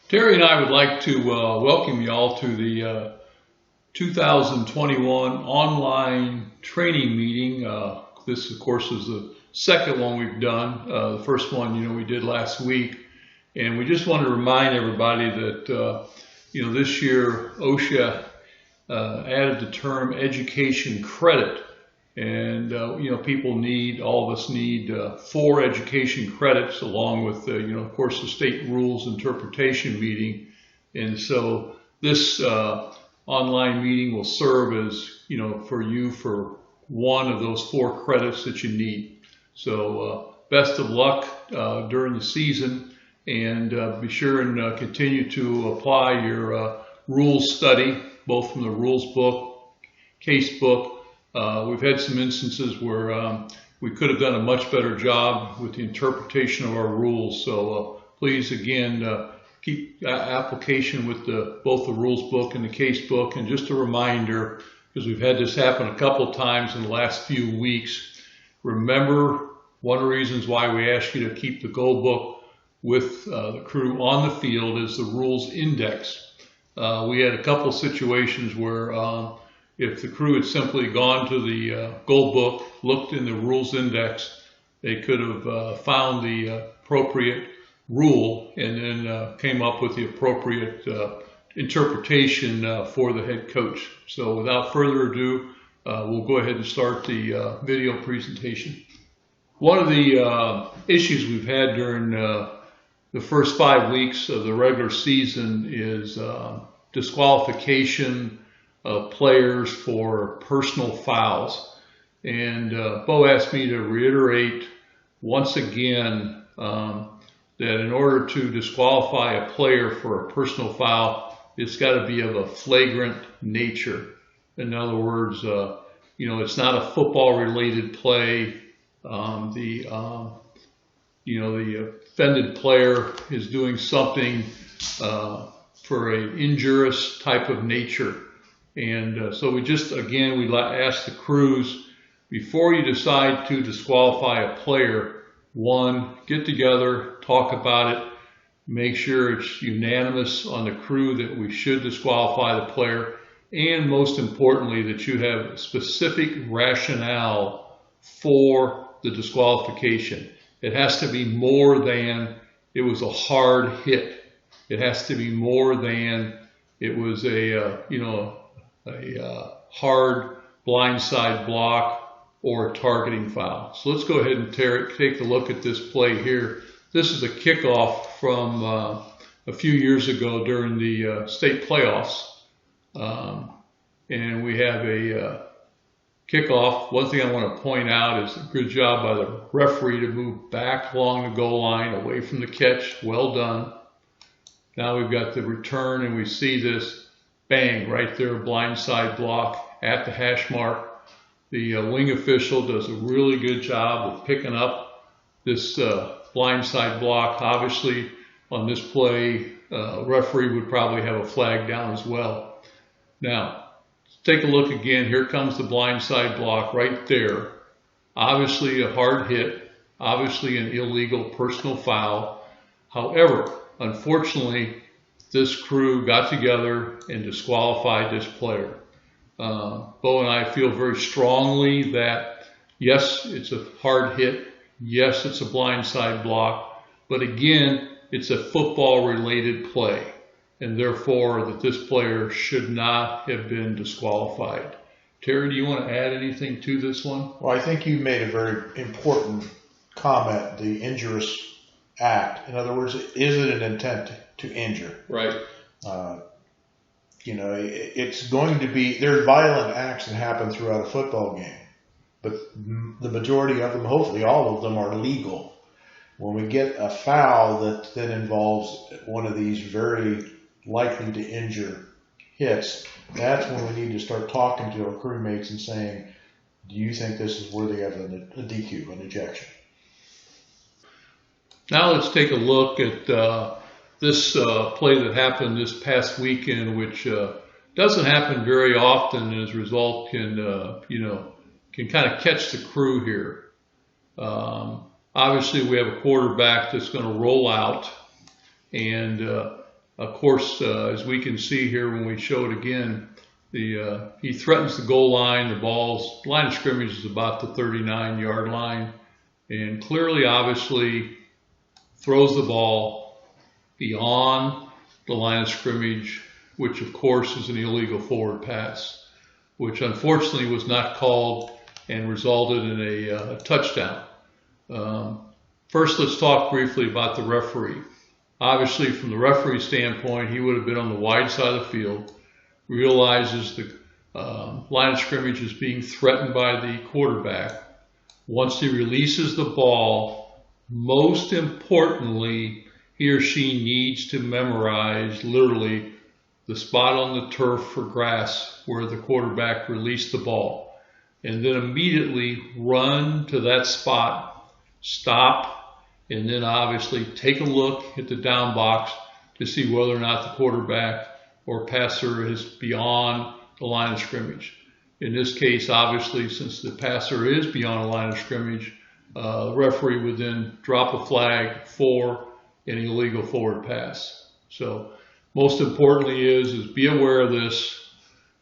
Terry and I would like to welcome you all to the 2021 online training meeting. This, of course, is the second one we've done. The first one, we did last week. And we just want to remind everybody that, this year OHSAA added the term education credit. And, all of us need 4 education credits along with, of course, the state rules interpretation meeting. And so this online meeting will serve as, for one of those 4 credits that you need. So best of luck during the season, and be sure and continue to apply your rules study, both from the rules book, case book. We've had some instances where we could have done a much better job with the interpretation of our rules. So please, again, keep application with both the rules book and the case book. And just a reminder, because we've had this happen a couple times in the last few weeks, remember one of the reasons why we ask you to keep the goal book with the crew on the field is the rules index. We had a couple situations where if the crew had simply gone to the goal book, looked in the rules index, they could have found the appropriate rule and then came up with the appropriate interpretation for the head coach. So without further ado, we'll go ahead and start the video presentation. One of the issues we've had during the first 5 weeks of the regular season is disqualification of players for personal fouls. And Bo asked me to reiterate once again that in order to disqualify a player for a personal foul, it's got to be of a flagrant nature. In other words, it's not a football related play. The offended player is doing something for an injurious type of nature. And so we ask the crews, before you decide to disqualify a player, one, get together, talk about it, make sure it's unanimous on the crew that we should disqualify the player, and most importantly, that you have specific rationale for the disqualification. It has to be more than it was a hard hit. It has to be more than it was a hard blindside block or a targeting foul. So let's go ahead and take a look at this play here. This is a kickoff from a few years ago during the state playoffs. And we have a kickoff. One thing I want to point out is a good job by the referee to move back along the goal line away from the catch. Well done. Now we've got the return and we see this bang right there, blindside block at the hash mark. The wing official does a really good job of picking up this blindside block. Obviously on this play, referee would probably have a flag down as well. Now, take a look again. Here comes the blindside block right there. Obviously a hard hit, obviously an illegal personal foul. However, unfortunately, this crew got together and disqualified this player. Bo and I feel very strongly that, yes, it's a hard hit. Yes, it's a blindside block. But again, it's a football-related play. And therefore, that this player should not have been disqualified. Terry, do you want to add anything to this one? Well, I think you made a very important comment, the injurious act. In other words, is it an intent to injure? Right. It's going to be, there are violent acts that happen throughout a football game, but the majority of them, hopefully all of them, are legal. When we get a foul that then involves one of these very likely to injure hits, that's when we need to start talking to our crewmates and saying, do you think this is worthy of a DQ, an ejection? Now let's take a look at this play that happened this past weekend, which doesn't happen very often, and as a result can kind of catch the crew here. Obviously, we have a quarterback that's going to roll out, and Of course, as we can see here when we show it again, he threatens the goal line. The line of scrimmage is about the 39-yard line, and clearly, obviously, throws the ball beyond the line of scrimmage, which of course is an illegal forward pass, which unfortunately was not called and resulted in a touchdown. First, let's talk briefly about the referee. Obviously, from the referee standpoint, he would have been on the wide side of the field, realizes the line of scrimmage is being threatened by the quarterback. Once he releases the ball, most importantly, he or she needs to memorize literally the spot on the turf for grass where the quarterback released the ball, and then immediately run to that spot, stop, and then obviously take a look at the down box to see whether or not the quarterback or passer is beyond the line of scrimmage. In this case, obviously, since the passer is beyond the line of scrimmage, the referee would then drop a flag for an illegal forward pass. So most importantly is be aware of this,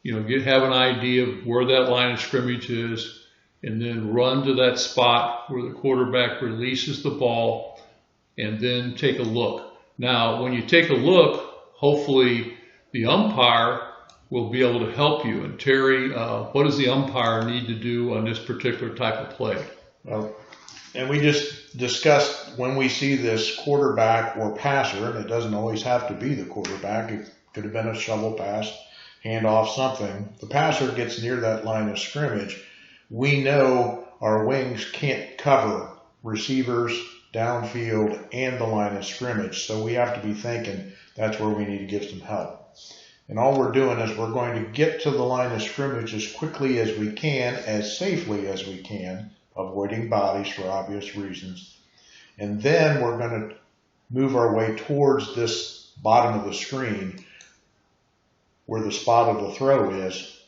have an idea of where that line of scrimmage is, and then run to that spot where the quarterback releases the ball, and then take a look. Now, when you take a look, hopefully the umpire will be able to help you. And Terry, what does the umpire need to do on this particular type of play? Well, and we just discussed when we see this quarterback or passer, and it doesn't always have to be the quarterback, it could have been a shovel pass, handoff, something. The passer gets near that line of scrimmage. We know our wings can't cover receivers, downfield, and the line of scrimmage. So we have to be thinking that's where we need to get some help. And all we're doing is we're going to get to the line of scrimmage as quickly as we can, as safely as we can, avoiding bodies for obvious reasons. And then we're going to move our way towards this bottom of the screen where the spot of the throw is.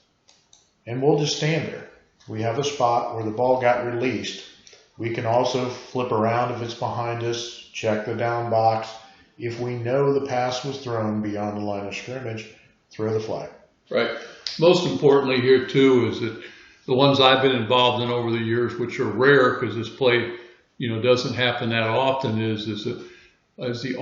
And we'll just stand there. We have a spot where the ball got released. We can also flip around if it's behind us, check the down box. If we know the pass was thrown beyond the line of scrimmage, throw the flag. Right. Most importantly here too is that the ones I've been involved in over the years, which are rare because this play, doesn't happen that often, is that as the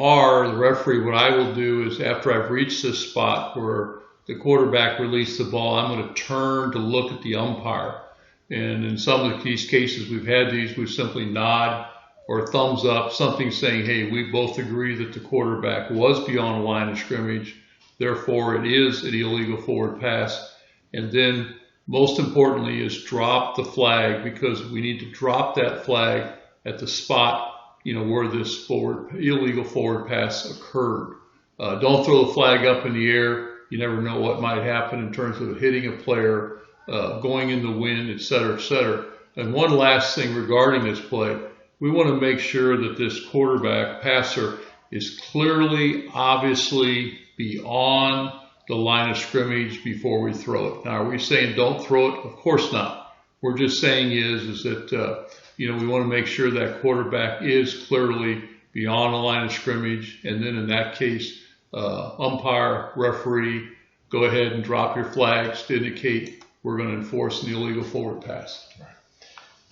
referee, what I will do is after I've reached this spot where the quarterback released the ball, I'm going to turn to look at the umpire. And in some of these cases we simply nod or thumbs up, something saying, hey, we both agree that the quarterback was beyond the line of scrimmage, therefore it is an illegal forward pass. And then most importantly is drop the flag, because we need to drop that flag at the spot, where this illegal forward pass occurred. Don't throw the flag up in the air. You never know what might happen in terms of hitting a player, going in the wind, et cetera, et cetera. And one last thing regarding this play, we want to make sure that this quarterback passer is clearly, obviously beyond the line of scrimmage before we throw it. Now, are we saying don't throw it? Of course not. We're just saying is that, we want to make sure that quarterback is clearly beyond the line of scrimmage. And then in that case, umpire, referee, go ahead and drop your flags to indicate we're going to enforce an illegal forward pass. Right.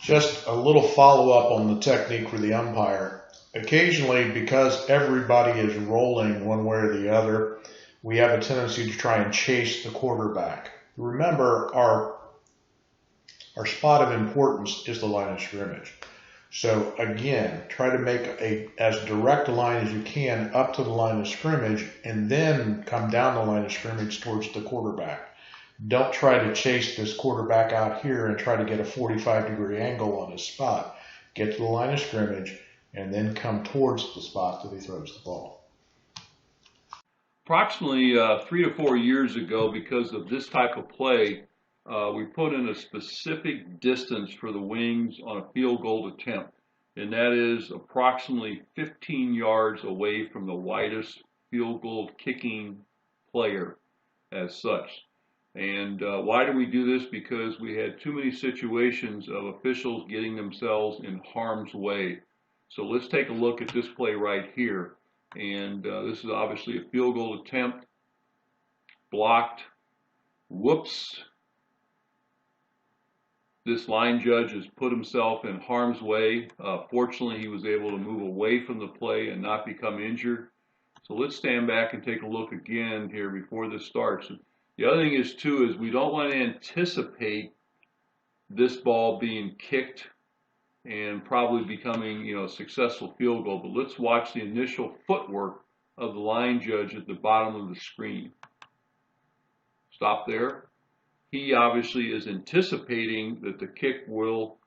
Just a little follow-up on the technique for the umpire. Occasionally, because everybody is rolling one way or the other, we have a tendency to try and chase the quarterback. Remember, our spot of importance is the line of scrimmage. So again, try to make as direct a line as you can up to the line of scrimmage, and then come down the line of scrimmage towards the quarterback. Don't try to chase this quarterback out here and try to get a 45-degree angle on his spot. Get to the line of scrimmage and then come towards the spot that he throws the ball. Approximately 3 to 4 years ago, because of this type of play, we put in a specific distance for the wings on a field goal attempt, and that is approximately 15 yards away from the widest field goal kicking player as such. And why do we do this? Because we had too many situations of officials getting themselves in harm's way. So let's take a look at this play right here. And this is obviously a field goal attempt. Blocked. Whoops. This line judge has put himself in harm's way. Fortunately, he was able to move away from the play and not become injured. So let's stand back and take a look again here before this starts. The other thing is, too, is we don't want to anticipate this ball being kicked and probably becoming, a successful field goal. But let's watch the initial footwork of the line judge at the bottom of the screen. Stop there. He obviously is anticipating that the kick will,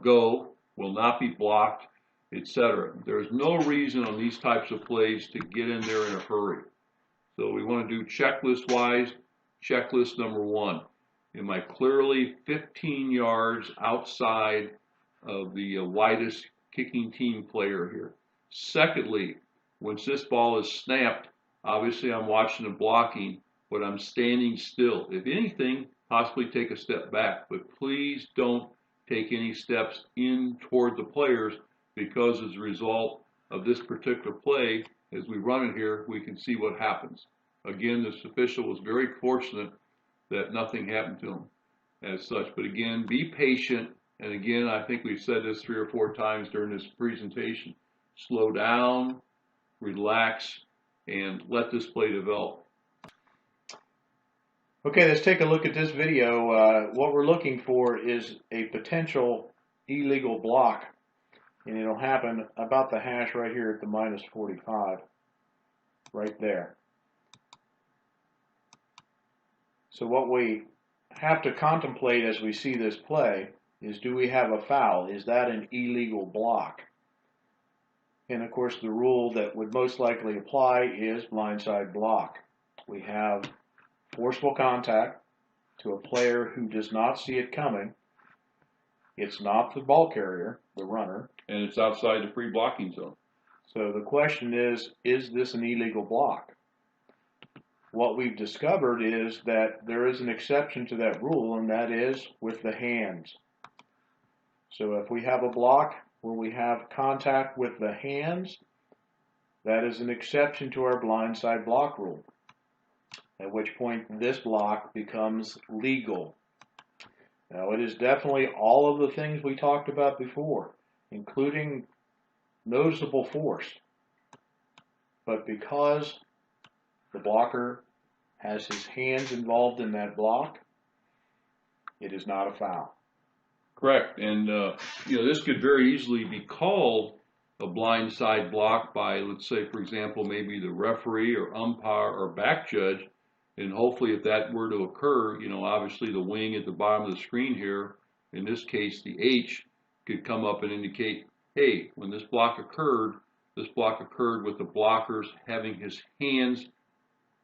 go, will not be blocked, etc. There's no reason on these types of plays to get in there in a hurry. So we want to do checklist-wise. Checklist number 1. Am I clearly 15 yards outside of the widest kicking team player here? Secondly, once this ball is snapped, obviously I'm watching the blocking, but I'm standing still. If anything, possibly take a step back, but please don't take any steps in toward the players, because as a result of this particular play, as we run it here, we can see what happens. Again, this official was very fortunate that nothing happened to him as such. But again, be patient. And again, I think we've said this 3 or 4 times during this presentation. Slow down, relax, and let this play develop. Okay, let's take a look at this video. What we're looking for is a potential illegal block, and it'll happen about the hash right here at the -45, right there. So what we have to contemplate as we see this play is, do we have a foul? Is that an illegal block? And of course, the rule that would most likely apply is blindside block. We have forceful contact to a player who does not see it coming. It's not the ball carrier, the runner. And it's outside the free blocking zone. So the question is this an illegal block? What we've discovered is that there is an exception to that rule, and that is with the hands. So if we have a block where we have contact with the hands, that is an exception to our blindside block rule, at which point this block becomes legal. Now, it is definitely all of the things we talked about before, including noticeable force. But because the blocker has his hands involved in that block, it is not a foul. Correct. And, this could very easily be called a blindside block by, let's say, for example, maybe the referee or umpire or back judge. And hopefully, if that were to occur, obviously the wing at the bottom of the screen here, in this case the H, could come up and indicate, hey, when this block occurred with the blockers having his hands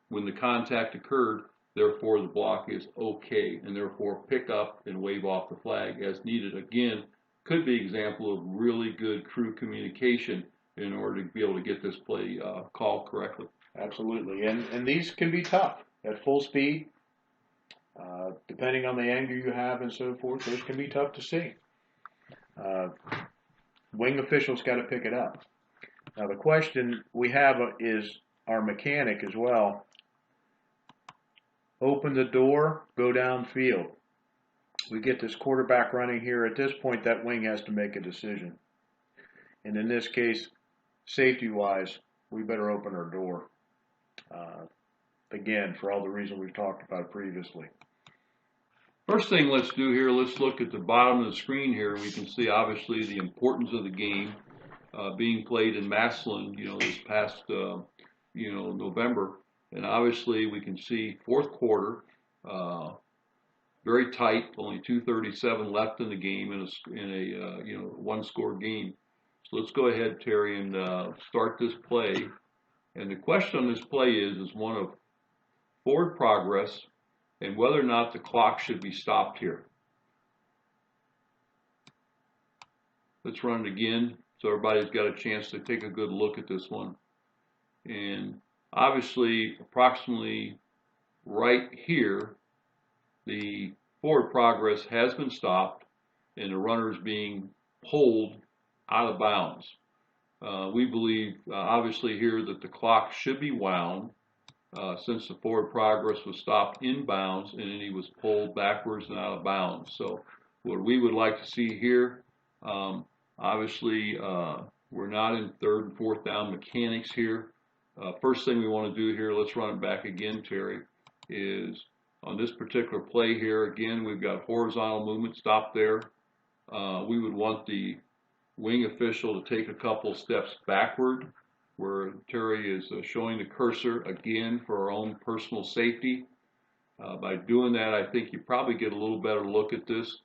when the contact occurred, therefore the block is okay, and therefore pick up and wave off the flag as needed. Again, could be an example of really good crew communication in order to be able to get this play called correctly. Absolutely, and these can be tough. At full speed, depending on the angle you have and so forth, those can be tough to see. Wing officials got to pick it up. Now the question we have is our mechanic as well. Open the door, go downfield. We get this quarterback running here. At this point, that wing has to make a decision. And in this case, safety-wise, we better open our door. Again, for all the reasons we've talked about previously. First thing let's do here, let's look at the bottom of the screen here. We can see obviously the importance of the game being played in Massillon, this past, November. And obviously we can see fourth quarter, very tight, only 2:37 left in the game in a one-score game. So let's go ahead, Terry, and start this play. And the question on this play is one of forward progress and whether or not the clock should be stopped here. Let's run it again so everybody's got a chance to take a good look at this one. And obviously, approximately right here, the forward progress has been stopped and the runner is being pulled out of bounds. We believe, obviously here, that the clock should be wound since the forward progress was stopped in bounds and then he was pulled backwards and out of bounds. So what we would like to see here, obviously, we're not in third and fourth down mechanics here. First thing we want to do here, let's run it back again, Terry, is on this particular play here, again, we've got horizontal movement, stop there. We would want the wing official to take a couple steps backward, where Terry is showing the cursor again for our own personal safety. By doing that, I think you probably get a little better look at this,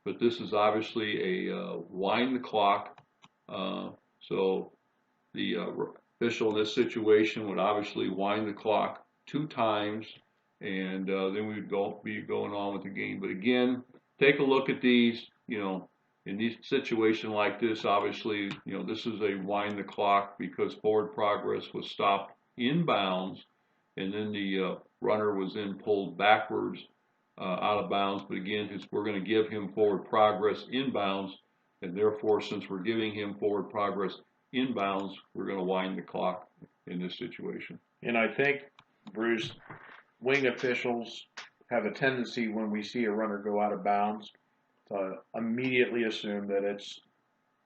but this is obviously a wind the clock. So the official in this situation would obviously wind the clock 2 times, and then we would be going on with the game. But again, take a look at these, in this situation like this, obviously, this is a wind the clock because forward progress was stopped in bounds, and then the runner was then pulled backwards out of bounds. But again, we're going to give him forward progress in bounds, and therefore, since we're giving him forward progress in bounds, we're going to wind the clock in this situation. And I think, Bruce, wing officials have a tendency when we see a runner go out of bounds to immediately assume that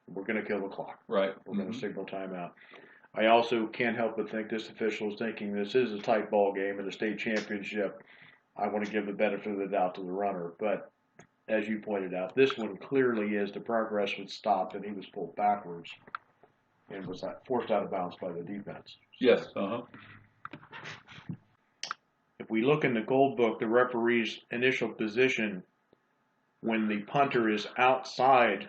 we're going to kill the clock. Right. We're going to signal timeout. I also can't help but think this official is thinking this is a tight ball game in the state championship. I want to give the benefit of the doubt to the runner. But as you pointed out, this one clearly is the progress was stopped and he was pulled backwards and was forced out of bounds by the defense. Yes. If we look in the goal book, the referee's initial position when the punter is outside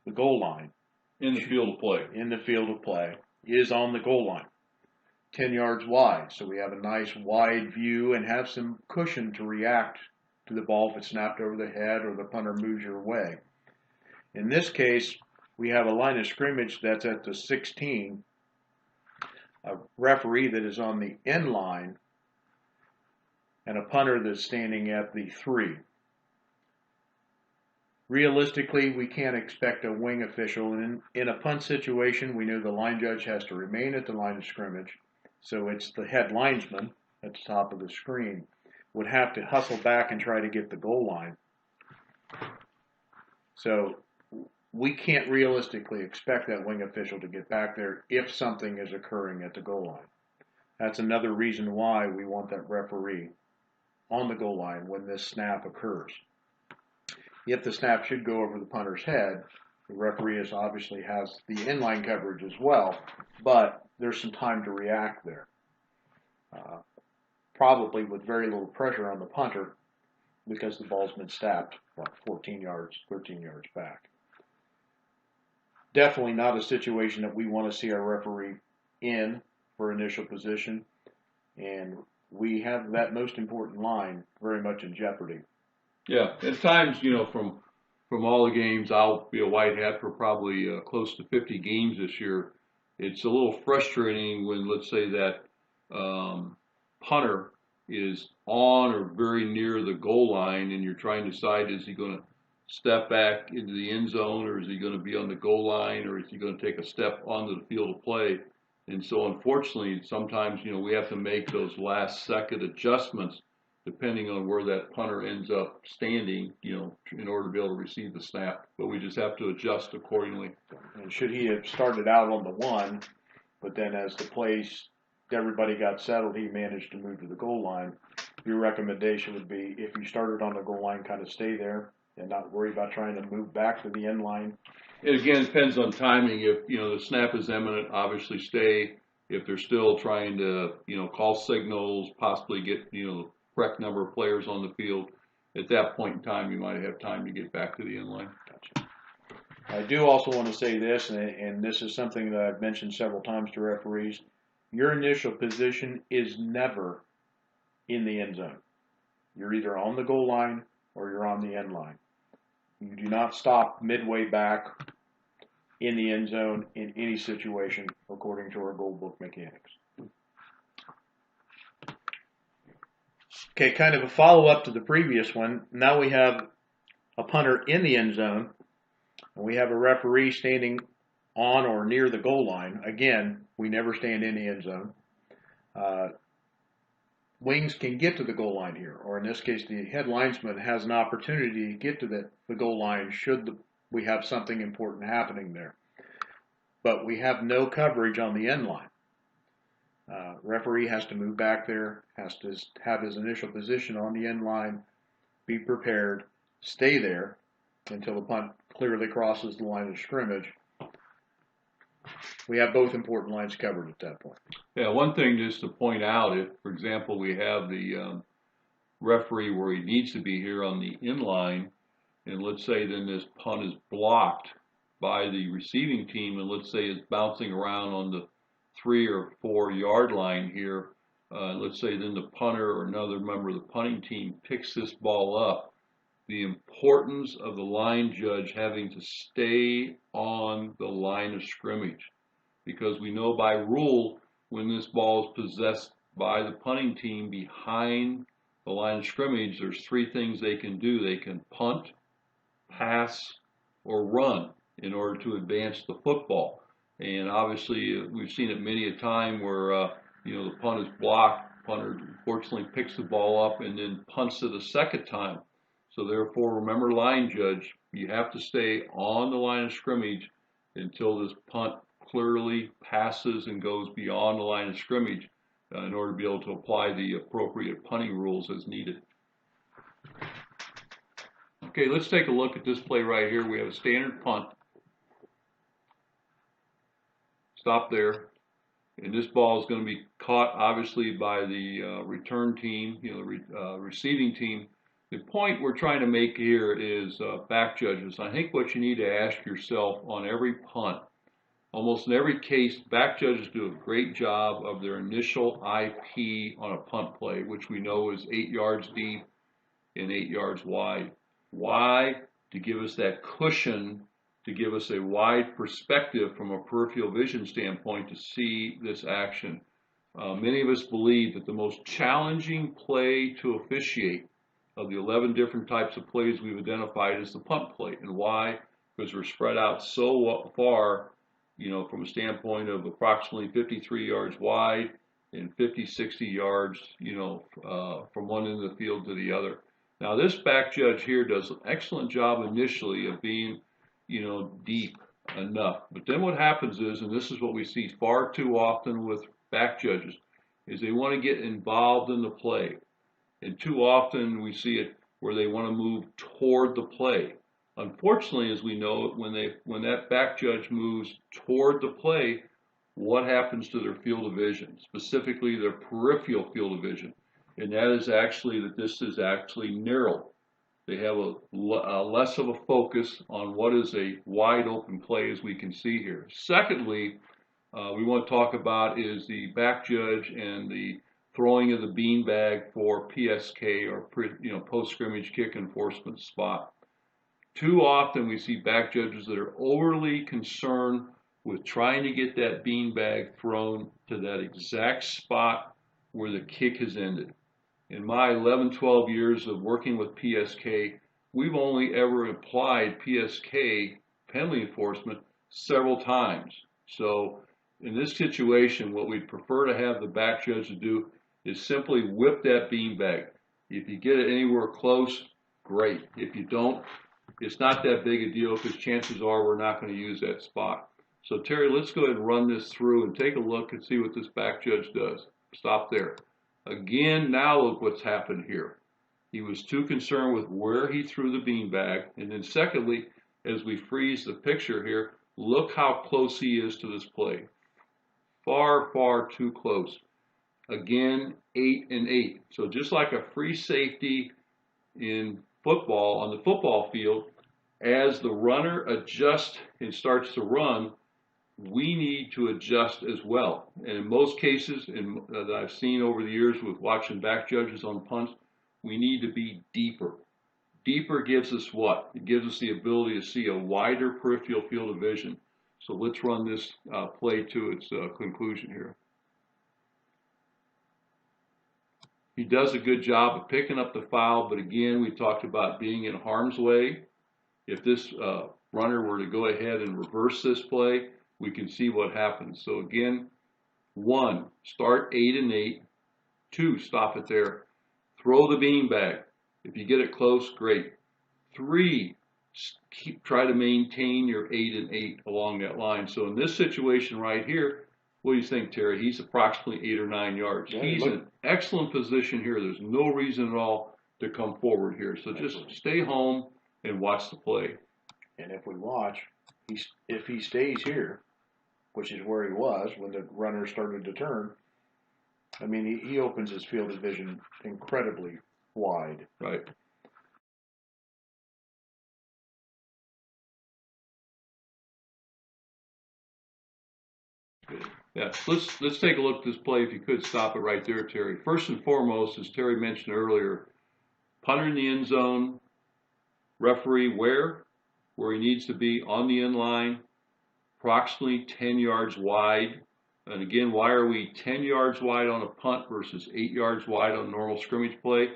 the goal line, in the field of play, is on the goal line, 10 yards wide. So we have a nice wide view and have some cushion to react to the ball if it's snapped over the head or the punter moves your way. In this case, we have a line of scrimmage that's at the 16, a referee that is on the end line, and a punter that's standing at the 3. Realistically, we can't expect a wing official. In a punt situation, we know the line judge has to remain at the line of scrimmage, so it's the head linesman at the top of the screen would have to hustle back and try to get the goal line. So we can't realistically expect that wing official to get back there if something is occurring at the goal line. That's another reason why we want that referee on the goal line when this snap occurs. If the snap should go over the punter's head, the referee obviously has the inline coverage as well, but there's some time to react there. Probably with very little pressure on the punter because the ball's been snapped, 14 yards, 13 yards back. Definitely not a situation that we want to see our referee in for initial position, and we have that most important line very much in jeopardy. Yeah, at times, from all the games, I'll be a white hat for probably close to 50 games this year. It's a little frustrating when, let's say, that punter is on or very near the goal line, and you're trying to decide, is he going to step back into the end zone, or is he going to be on the goal line, or is he going to take a step onto the field of play? And so, unfortunately, sometimes, we have to make those last-second adjustments depending on where that punter ends up standing, in order to be able to receive the snap. But we just have to adjust accordingly. And should he have started out on the 1, but then as the plays, everybody got settled, he managed to move to the goal line, your recommendation would be, if you started on the goal line, kind of stay there and not worry about trying to move back to the end line. It again depends on timing. If the snap is imminent, obviously stay. If they're still trying to call signals, possibly get the correct number of players on the field, at that point in time you might have time to get back to the end line. Gotcha. I do also want to say this, and this is something that I've mentioned several times to referees. Your initial position is never in the end zone. You're either on the goal line or you're on the end line. You do not stop midway back in the end zone in any situation, according to our goal book mechanics. Okay, kind of a follow-up to the previous one. Now we have a punter in the end zone, and we have a referee standing on or near the goal line. Again, we never stand in the end zone. Wings can get to the goal line here, or in this case, the head linesman has an opportunity to get to the goal line should we have something important happening there. But we have no coverage on the end line. Referee has to move back there, has to have his initial position on the end line, be prepared, stay there until the punt clearly crosses the line of scrimmage. We have both important lines covered at that point. Yeah, one thing just to point out, if, for example, we have the referee where he needs to be here on the inline, and let's say then this punt is blocked by the receiving team, and let's say it's bouncing around on the 3 or 4 yard line here, let's say then the punter or another member of the punting team picks this ball up, the importance of the line judge having to stay on the line of scrimmage. Because we know by rule, when this ball is possessed by the punting team behind the line of scrimmage, there's 3 things they can do. They can punt, pass, or run in order to advance the football. And obviously, we've seen it many a time where, the punt is blocked. Punter unfortunately picks the ball up and then punts it a second time. So therefore, remember, line judge, you have to stay on the line of scrimmage until this punt clearly passes and goes beyond the line of scrimmage in order to be able to apply the appropriate punting rules as needed. Okay, let's take a look at this play right here. We have a standard punt. Stop there. And this ball is going to be caught, obviously, by the return team, the receiving team. The point we're trying to make here is back judges. I think what you need to ask yourself on every punt, almost in every case, back judges do a great job of their initial IP on a punt play, which we know is 8 yards deep and 8 yards wide. Why? To give us that cushion, to give us a wide perspective from a peripheral vision standpoint to see this action. Many of us believe that the most challenging play to officiate of the 11 different types of plays we've identified is the punt play. And why? Because we're spread out so far, from a standpoint of approximately 53 yards wide and 50, 60 yards, from one end of the field to the other. Now, this back judge here does an excellent job initially of being, deep enough. But then what happens is, and this is what we see far too often with back judges, is they want to get involved in the play. And too often we see it where they want to move toward the play. Unfortunately, as we know, when that back judge moves toward the play, what happens to their field of vision, specifically their peripheral field of vision? And that is actually that this is actually narrowed. They have a less of a focus on what is a wide open play, as we can see here. Secondly, we want to talk about is the back judge and the throwing of the beanbag for PSK, or post-scrimmage kick enforcement spot. Too often we see back judges that are overly concerned with trying to get that beanbag thrown to that exact spot where the kick has ended. In my 11, 12 years of working with PSK, we've only ever applied PSK, penalty enforcement, several times. So in this situation, what we'd prefer to have the back judge to do is simply whip that beanbag. If you get it anywhere close, great. If you don't, it's not that big a deal, because chances are we're not going to use that spot. So Terry, let's go ahead and run this through and take a look and see what this back judge does. Stop there. Again, now look what's happened here. He was too concerned with where he threw the beanbag. And then secondly, as we freeze the picture here, look how close he is to this play. Far, far too close. Again, 8 and 8. So just like a free safety in football, on the football field, as the runner adjusts and starts to run, we need to adjust as well. And in most cases, that I've seen over the years with watching back judges on punts, we need to be deeper. Deeper gives us what? It gives us the ability to see a wider peripheral field of vision. So let's run this play to its conclusion here. He does a good job of picking up the foul, but again, we talked about being in harm's way. If this runner were to go ahead and reverse this play, we can see what happens. So again, 1, start 8 and 8. 2, stop it there. Throw the beanbag. If you get it close, great. 3, try to maintain your 8 and 8 along that line. So in this situation right here, what do you think, Terry? He's approximately 8 or 9 yards. Yeah, he's in an excellent position here. There's no reason at all to come forward here. So just stay home and watch the play. And if we watch, if he stays here, which is where he was when the runner started to turn, I mean, he opens his field of vision incredibly wide. Right. Yeah, let's take a look at this play. If you could stop it right there, Terry. First and foremost, as Terry mentioned earlier, punter in the end zone, referee where he needs to be on the end line, approximately 10 yards wide. And again, why are we 10 yards wide on a punt versus 8 yards wide on a normal scrimmage play?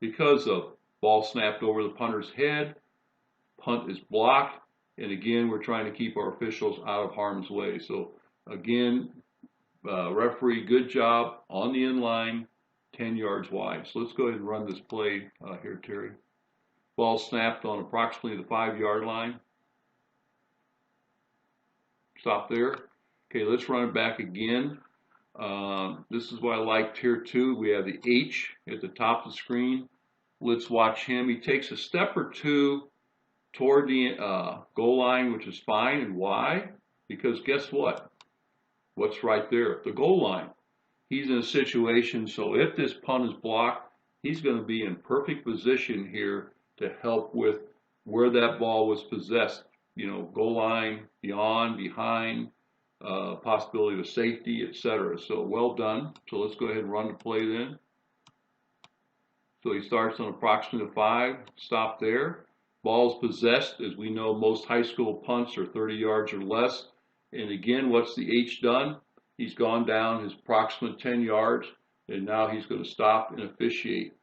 Because of ball snapped over the punter's head, punt is blocked, and again, we're trying to keep our officials out of harm's way. So again, referee, good job on the end line, 10 yards wide. So let's go ahead and run this play here, Terry. Ball snapped on approximately the 5-yard line. Stop there. Okay, let's run it back again. This is what I liked here too. We have the H at the top of the screen. Let's watch him. He takes a step or two toward the goal line, which is fine. And why? Because guess what? What's right there? The goal line. He's in a situation, so if this punt is blocked, he's going to be in perfect position here to help with where that ball was possessed. You know, goal line, beyond, behind, possibility of safety, etc. So well done. So let's go ahead and run the play then. So he starts on approximately 5, stop there. Ball's possessed. As we know, most high school punts are 30 yards or less. And again, what's the H done? He's gone down his approximate 10 yards, and now he's going to stop and officiate.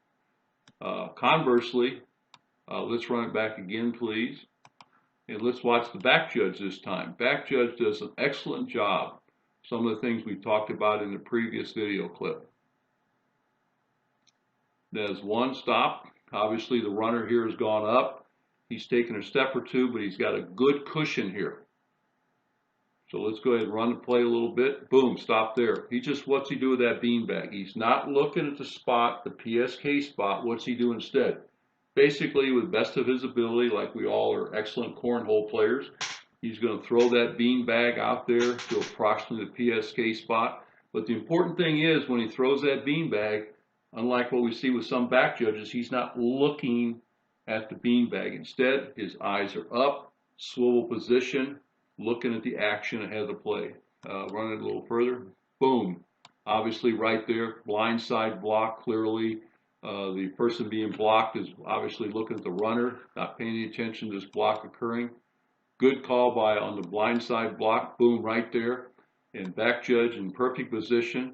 Conversely, let's run it back again, please. And let's watch the back judge this time. Back judge does an excellent job. Some of the things we talked about in the previous video clip. There's 1 stop. Obviously, the runner here has gone up. He's taken a step or two, but he's got a good cushion here. So let's go ahead and run the play a little bit. Boom, stop there. What's he do with that beanbag? He's not looking at the spot, the PSK spot. What's he do instead? Basically, with best of his ability, like we all are excellent cornhole players, he's going to throw that beanbag out there to approximately the PSK spot. But the important thing is, when he throws that beanbag, unlike what we see with some back judges, he's not looking at the beanbag. Instead, his eyes are up, swivel position, looking at the action ahead of the play. Run it a little further. Boom. Obviously right there, blindside block clearly. The person being blocked is obviously looking at the runner, not paying any attention to this block occurring. Good call by on the blindside block. Boom, right there. And back judge in perfect position.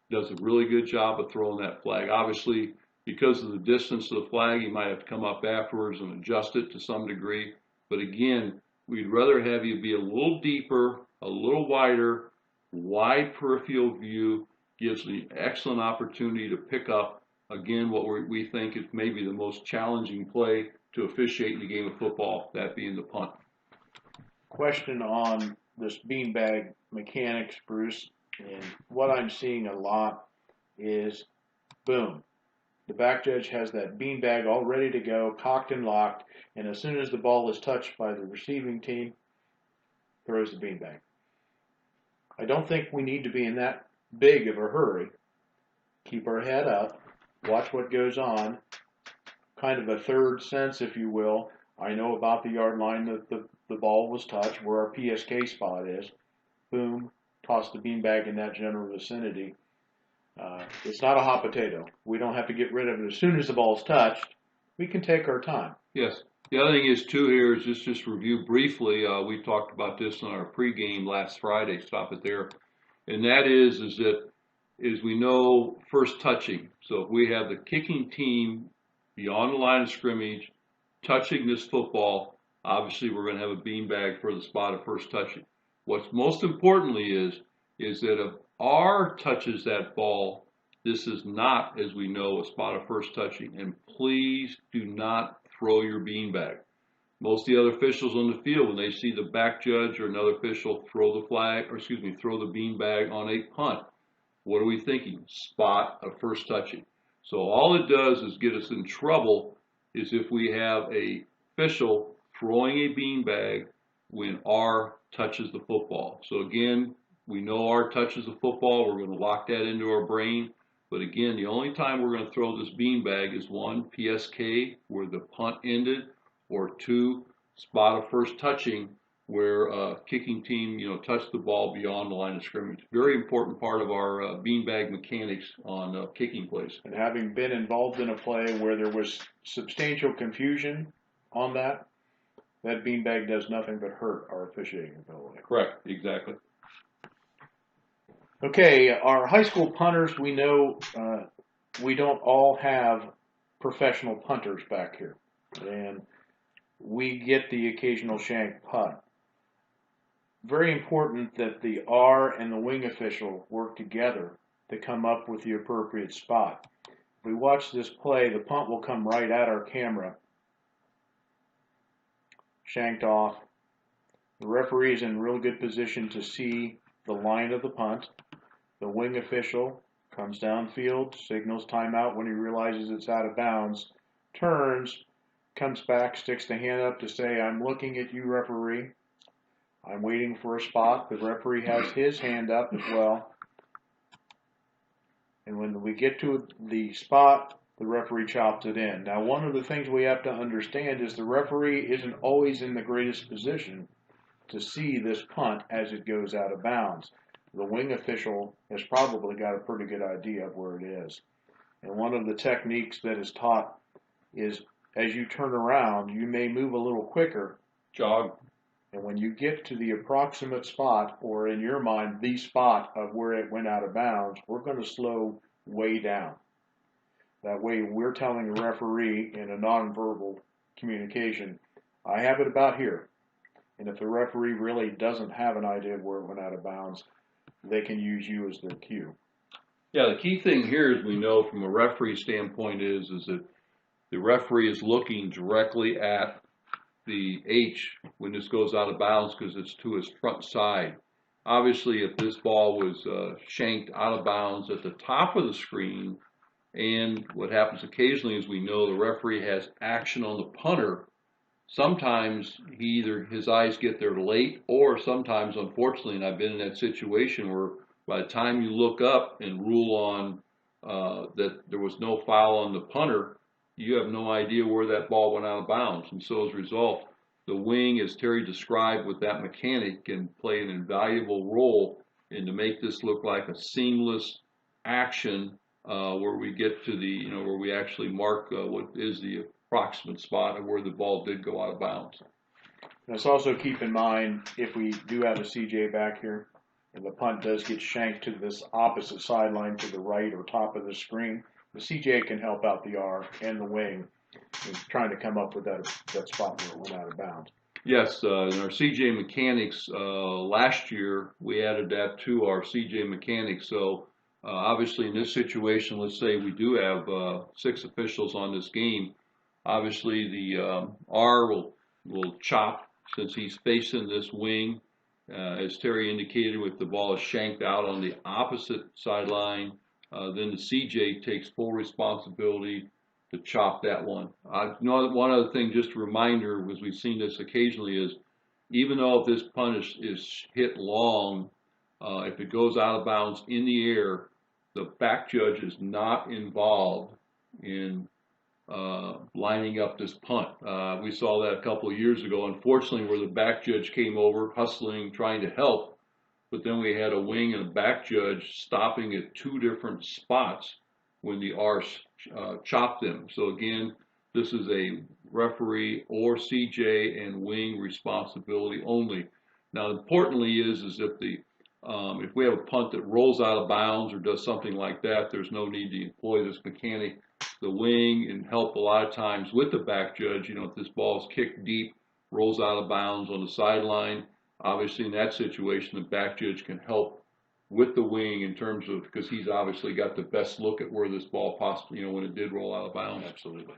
Does a really good job of throwing that flag. Obviously, because of the distance of the flag, you might have to come up afterwards and adjust it to some degree. But again, we'd rather have you be a little deeper, a little wider. Wide peripheral view gives the excellent opportunity to pick up, again, what we think is maybe the most challenging play to officiate in the game of football, that being the punt. Question on this beanbag mechanics, Bruce, and what I'm seeing a lot is, boom, the back judge has that beanbag all ready to go, cocked and locked, and as soon as the ball is touched by the receiving team, throws the beanbag. I don't think we need to be in that big of a hurry. Keep our head up, watch what goes on, kind of a third sense, if you will. I know about the yard line that the ball was touched, where our PSK spot is. Boom, toss the beanbag in that general vicinity. It's not a hot potato. We don't have to get rid of it as soon as the ball's touched. We can take our time. Yes. The other thing is, too, here is just review briefly. We talked about this on our pregame last Friday. Stop it there. And that is that, as we know, first touching. So if we have the kicking team beyond the line of scrimmage touching this football, obviously we're going to have a beanbag for the spot of first touching. What's most importantly is that if R touches that ball, this is not, as we know, a spot of first touching. And please do not throw your beanbag. Most of the other officials on the field, when they see the back judge or another official throw the flag, or excuse me, throw the beanbag on a punt, what are we thinking? Spot of first touching. So all it does is get us in trouble is if we have a official throwing a beanbag when R touches the football. So again, we know R touches the football. We're going to lock that into our brain. But again, the only time we're going to throw this beanbag is one, PSK, where the punt ended, or two, spot of first touching, where a kicking team, touched the ball beyond the line of scrimmage. Very important part of our beanbag mechanics on kicking plays. And having been involved in a play where there was substantial confusion on that beanbag does nothing but hurt our officiating ability. Correct, exactly. Okay, our high school punters, we know we don't all have professional punters back here. And we get the occasional shank punt. Very important that the R and the wing official work together to come up with the appropriate spot. If we watch this play, the punt will come right at our camera. Shanked off. The referee is in real good position to see the line of the punt. The wing official comes downfield, signals timeout when he realizes it's out of bounds, turns, comes back, sticks the hand up to say, "I'm looking at you, referee. I'm waiting for a spot." The referee has his hand up as well. And when we get to the spot, the referee chops it in. Now, one of the things we have to understand is the referee isn't always in the greatest position to see this punt as it goes out of bounds. The wing official has probably got a pretty good idea of where it is. And one of the techniques that is taught is as you turn around, you may move a little quicker. Jog. And when you get to the approximate spot, or in your mind, the spot of where it went out of bounds, we're going to slow way down. That way we're telling the referee in a nonverbal communication, I have it about here. And if the referee really doesn't have an idea of where it went out of bounds, they can use you as their cue. Yeah, the key thing here, as we know from a referee standpoint, is that the referee is looking directly at the H when this goes out of bounds because it's to his front side. Obviously, if this ball was shanked out of bounds at the top of the screen, and what happens occasionally is we know the referee has action on the punter, sometimes his eyes get there late, or sometimes, unfortunately, and I've been in that situation where by the time you look up and rule on that there was no foul on the punter, you have no idea where that ball went out of bounds. And so as a result, the wing, as Terry described with that mechanic, can play an invaluable role in to make this look like a seamless action where we get to the, where we actually mark what is the approximate spot of where the ball did go out of bounds. Let's also keep in mind, if we do have a CJ back here, and the punt does get shanked to this opposite sideline to the right or top of the screen, the CJ can help out the R and the wing in trying to come up with that spot where it went out of bounds. Yes, in our CJ mechanics last year, we added that to our CJ mechanics. So obviously in this situation, let's say we do have 6 officials on this game. Obviously the R will chop since he's facing this wing. As Terry indicated, if the ball is shanked out on the opposite sideline, then the CJ takes full responsibility to chop that one. One other thing, just a reminder, because we've seen this occasionally, is even though if this punt is hit long, if it goes out of bounds in the air, the back judge is not involved in lining up this punt. We saw that a couple of years ago, unfortunately, where the back judge came over hustling, trying to help, but then we had a wing and a back judge stopping at 2 different spots when the R chopped them. So again, this is a referee or CJ and wing responsibility only. Now, importantly is if we have a punt that rolls out of bounds or does something like that, there's no need to employ this mechanic. The wing and help a lot of times with the back judge. If this ball is kicked deep, rolls out of bounds on the sideline, Obviously, in that situation, the back judge can help with the wing in terms of, because he's obviously got the best look at where this ball possibly, when it did roll out of bounds. Absolutely.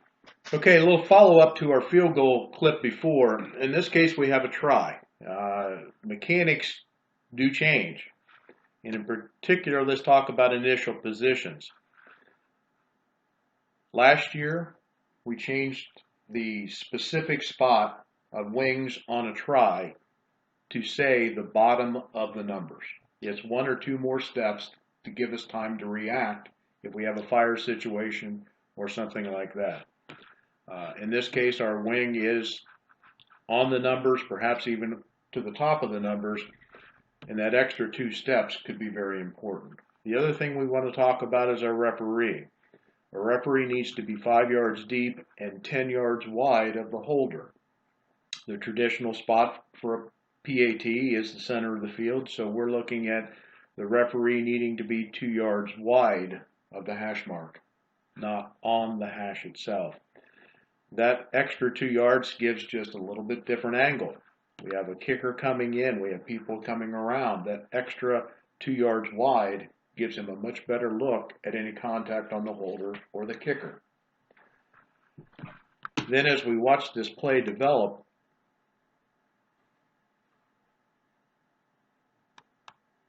Okay, a little follow-up to our field goal clip before. In this case, we have a try. Mechanics do change. And in particular, let's talk about initial positions. Last year, we changed the specific spot of wings on a try to say the bottom of the numbers. It's one or two more steps to give us time to react if we have a fire situation or something like that. In this case, our wing is on the numbers, perhaps even to the top of the numbers, and that extra 2 steps could be very important. The other thing we want to talk about is our referee. A referee needs to be 5 yards deep and 10 yards wide of the holder. The traditional spot for a PAT is the center of the field, so we're looking at the referee needing to be 2 yards wide of the hash mark, not on the hash itself. That extra 2 yards gives just a little bit different angle. We have a kicker coming in, we have people coming around. That extra 2 yards wide gives him a much better look at any contact on the holder or the kicker. Then as we watch this play develop,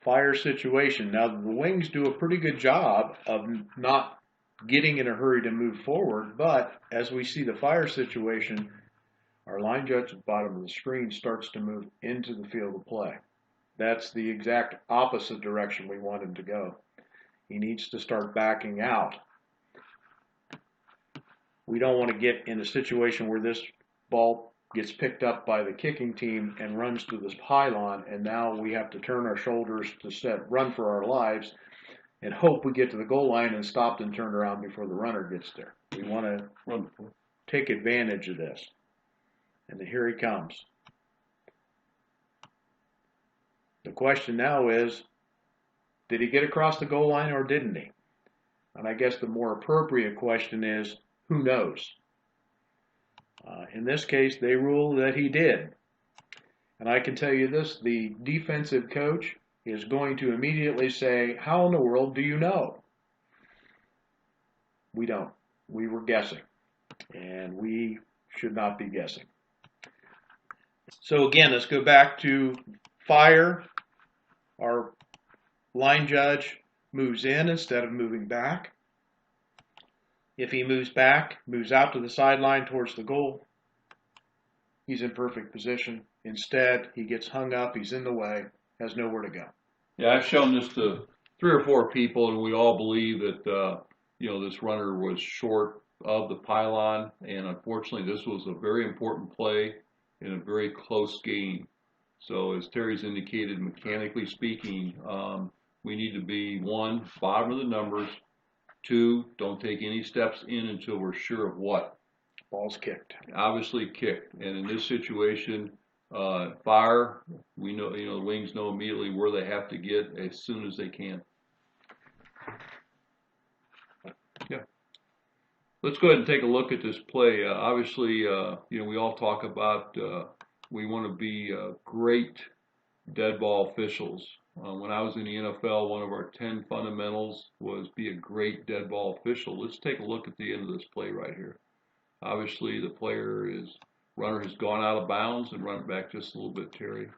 fire situation. Now the wings do a pretty good job of not getting in a hurry to move forward, but as we see the fire situation, our line judge at the bottom of the screen starts to move into the field of play. That's the exact opposite direction we want him to go. He needs to start backing out. We don't want to get in a situation where this ball gets picked up by the kicking team and runs to this pylon, and now we have to turn our shoulders to run for our lives and hope we get to the goal line and stopped and turned around before the runner gets there. We want to take advantage of this. And here he comes. The question now is, did he get across the goal line or didn't he? And I guess the more appropriate question is, who knows? In this case, they rule that he did. And I can tell you this, the defensive coach is going to immediately say, how in the world do you know? We don't. We were guessing. And we should not be guessing. So again, let's go back to fire. Our line judge moves in instead of moving back. If he moves back, moves out to the sideline towards the goal, he's in perfect position. Instead, he gets hung up, he's in the way, has nowhere to go. Yeah, I've shown this to 3 or 4 people, and we all believe that this runner was short of the pylon, and unfortunately, this was a very important play in a very close game. So, as Terry's indicated, mechanically speaking, we need to be 1, bottom of the numbers. 2, don't take any steps in until we're sure of what. Ball's kicked. Obviously kicked. And in this situation, fire, we know, the wings know immediately where they have to get as soon as they can. Yeah. Let's go ahead and take a look at this play. Obviously, we all talk about we want to be great dead ball officials. When I was in the NFL, one of our 10 fundamentals was be a great dead ball official. Let's take a look at the end of this play right here. Obviously, the runner has gone out of bounds and run it back just a little bit, Terry.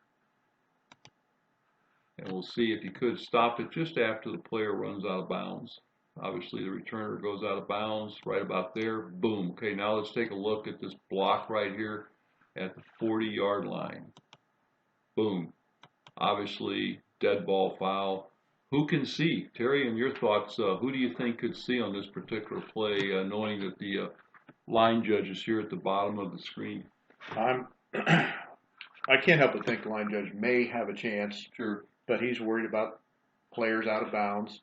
And we'll see if you could stop it just after the player runs out of bounds. Obviously, the returner goes out of bounds right about there. Boom. Okay, now let's take a look at this block right here at the 40-yard line. Boom. Obviously, dead ball foul. Who can see? Terry, in your thoughts, who do you think could see on this particular play, knowing that the line judge is here at the bottom of the screen? I can't help but think the line judge may have a chance. Sure. But he's worried about players out of bounds,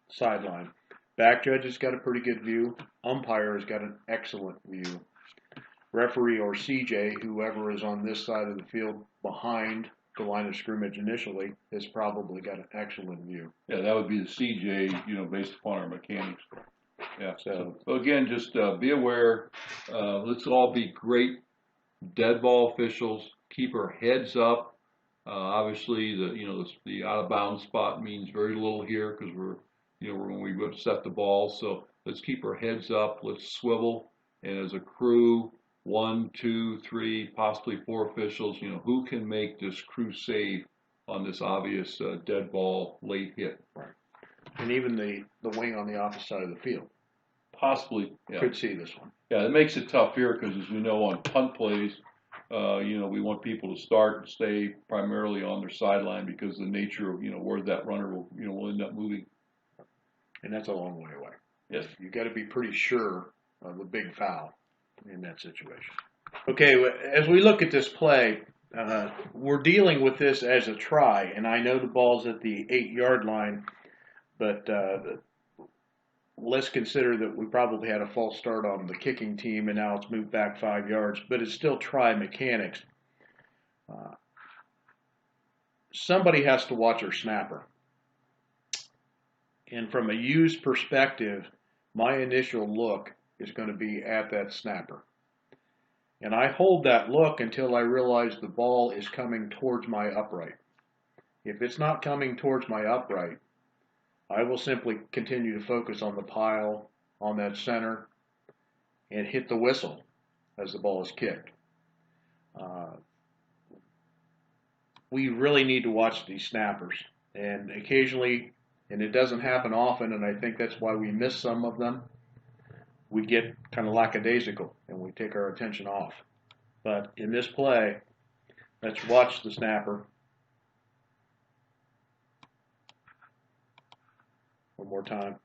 sideline. Back judge has got a pretty good view. Umpire has got an excellent view. Referee or CJ, whoever is on this side of the field behind the line of scrimmage initially, has probably got an excellent view. Yeah, that would be the CJ, based upon our mechanics. Yeah. So again, just be aware. Let's all be great dead ball officials. Keep our heads up. Obviously, the out of bounds spot means very little here because we're when we set the ball. So let's keep our heads up. Let's swivel, and as a crew, 1, 2, 3, possibly 4 officials. Who can make this crew save on this obvious dead ball late hit? Right. And even the wing on the opposite side of the field Possibly, yeah. could see this one. Yeah, it makes it tough here because, as we know, on punt plays, we want people to start and stay primarily on their sideline because the nature of, where that runner will end up moving. And that's a long way away. Yes. You got to be pretty sure of the big foul in that situation. Okay, as we look at this play, we're dealing with this as a try, and I know the ball's at the 8-yard line, but let's consider that we probably had a false start on the kicking team, and now it's moved back 5 yards, but it's still try mechanics. Somebody has to watch our snapper. And from a used perspective, my initial look is going to be at that snapper. And I hold that look until I realize the ball is coming towards my upright. If it's not coming towards my upright, I will simply continue to focus on the pile, on that center, and hit the whistle as the ball is kicked. We really need to watch these snappers. And occasionally, and it doesn't happen often, and I think that's why we miss some of them, we get kind of lackadaisical and we take our attention off. But in this play, let's watch the snapper. One more time.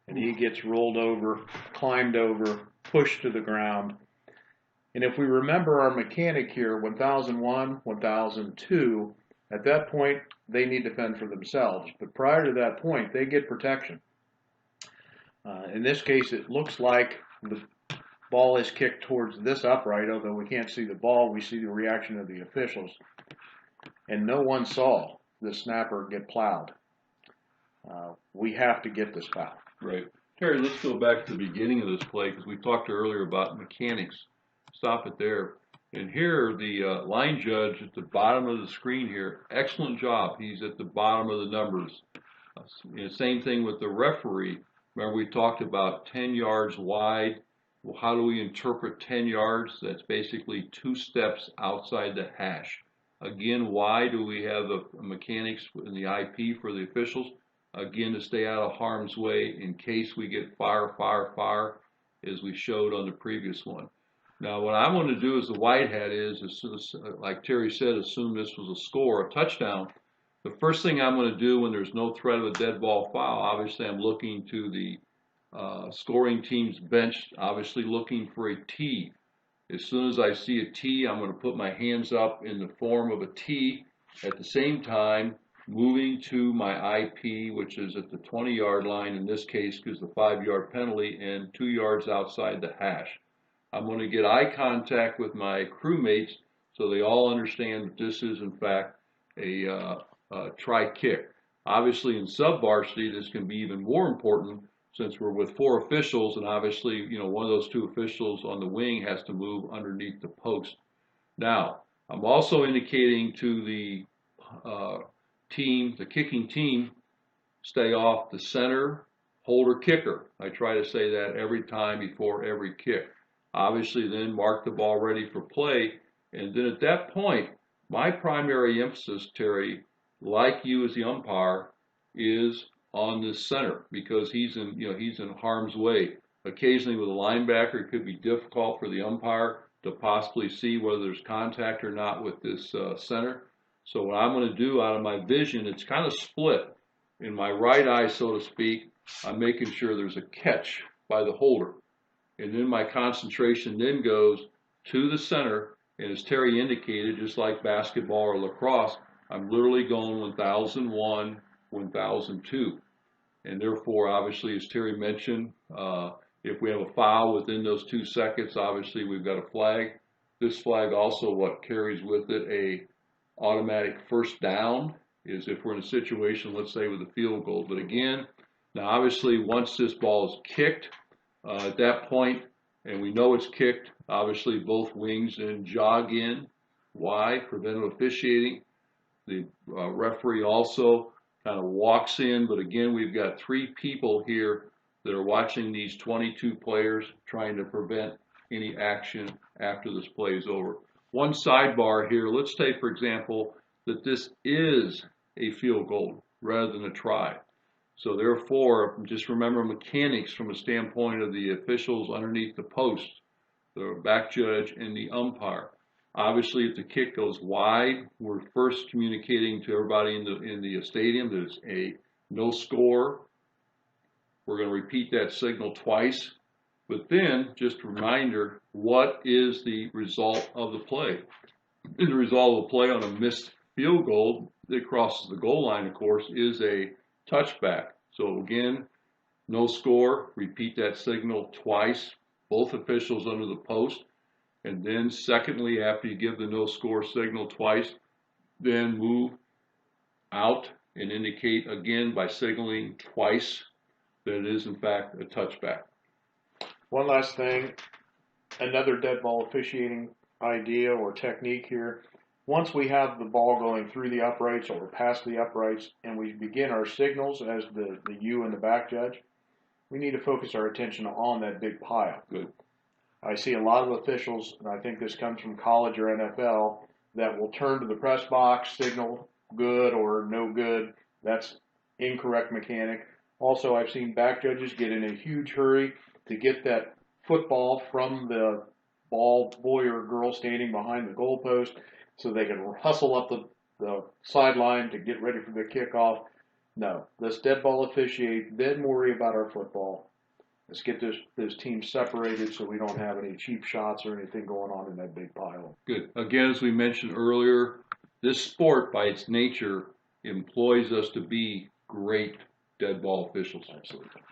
And he gets rolled over, climbed over, pushed to the ground. And if we remember our mechanic here, 1001, 1002, at that point, they need to fend for themselves. But prior to that point, they get protection. In this case, it looks like the ball is kicked towards this upright, although we can't see the ball. We see the reaction of the officials. And no one saw the snapper get plowed. We have to get this foul. Right. Terry, let's go back to the beginning of this play because we talked earlier about mechanics. Stop it there. And here, the line judge at the bottom of the screen here, excellent job. He's at the bottom of the numbers. Same thing with the referee. Remember, we talked about 10 yards wide. Well, how do we interpret 10 yards? That's basically 2 steps outside the hash. Again, why do we have the mechanics in the IP for the officials? Again, to stay out of harm's way in case we get fire, as we showed on the previous one. Now, what I want to do as the white hat is like Terry said, assume this was a score, a touchdown. The first thing I'm going to do when there's no threat of a dead ball foul, obviously I'm looking to the scoring team's bench, obviously looking for a T. As soon as I see a T, I'm going to put my hands up in the form of a T. At the same time, moving to my IP, which is at the 20-yard line in this case because the 5-yard penalty and 2 yards outside the hash. I'm going to get eye contact with my crewmates so they all understand that this is, in fact, a try kick. Obviously, in sub-varsity, this can be even more important since we're with 4 officials, and obviously, one of those 2 officials on the wing has to move underneath the post. Now, I'm also indicating to the team, the kicking team, stay off the center, holder, kicker. I try to say that every time before every kick. Obviously, then mark the ball ready for play, and then at that point, my primary emphasis, Terry, like you as the umpire, is on the center because he's in harm's way. Occasionally, with a linebacker, it could be difficult for the umpire to possibly see whether there's contact or not with this center. So what I'm going to do out of my vision, it's kind of split. In my right eye, so to speak, I'm making sure there's a catch by the holder. And then my concentration then goes to the center. And as Terry indicated, just like basketball or lacrosse, I'm literally going 1001, 1002. And therefore, obviously, as Terry mentioned, if we have a foul within those 2 seconds, obviously we've got a flag. This flag also what carries with it a automatic first down is if we're in a situation, let's say, with a field goal. But again, now obviously once this ball is kicked, at that point, and we know it's kicked, obviously both wings then jog in. Why? Preventive officiating. The referee also kind of walks in, but again, we've got 3 people here that are watching these 22 players trying to prevent any action after this play is over. One sidebar here, let's take for example that this is a field goal rather than a try. So therefore, just remember mechanics from a standpoint of the officials underneath the post, the back judge and the umpire. Obviously, if the kick goes wide, we're first communicating to everybody in the stadium that it's a no score. We're going to repeat that signal twice. But then, just a reminder, what is the result of the play? And the result of the play on a missed field goal that crosses the goal line, of course, is a touchback. So again, no score, repeat that signal twice, both officials under the post. And then secondly, after you give the no score signal twice, then move out and indicate again by signaling twice that it is in fact a touchback. One last thing, another dead ball officiating idea or technique here. Once we have the ball going through the uprights or past the uprights and we begin our signals as the U and the back judge, we need to focus our attention on that big pile. Good. I see a lot of officials, and I think this comes from college or NFL, that will turn to the press box, signal good or no good. That's incorrect mechanic. Also, I've seen back judges get in a huge hurry to get that football from the boy or girl standing behind the goalpost so they can hustle up the sideline to get ready for the kickoff. No, let's dead ball officiate, then worry about our football. Let's get this team separated so we don't have any cheap shots or anything going on in that big pile. Good. Again, as we mentioned earlier, this sport by its nature employs us to be great dead ball officials. Absolutely.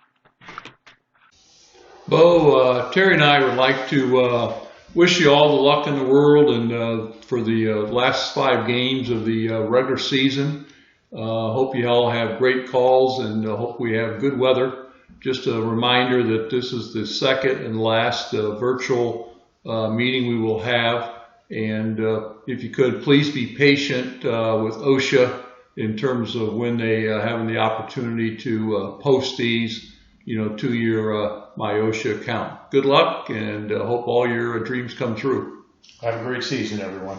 Bo, Terry and I would like to wish you all the luck in the world and for the last 5 games of the regular season. Hope you all have great calls and hope we have good weather. Just a reminder that this is the second and last virtual meeting we will have. And if you could, please be patient with OHSAA in terms of when they having the opportunity to post these, to your My OHSAA account. Good luck and hope all your dreams come true. Have a great season, everyone.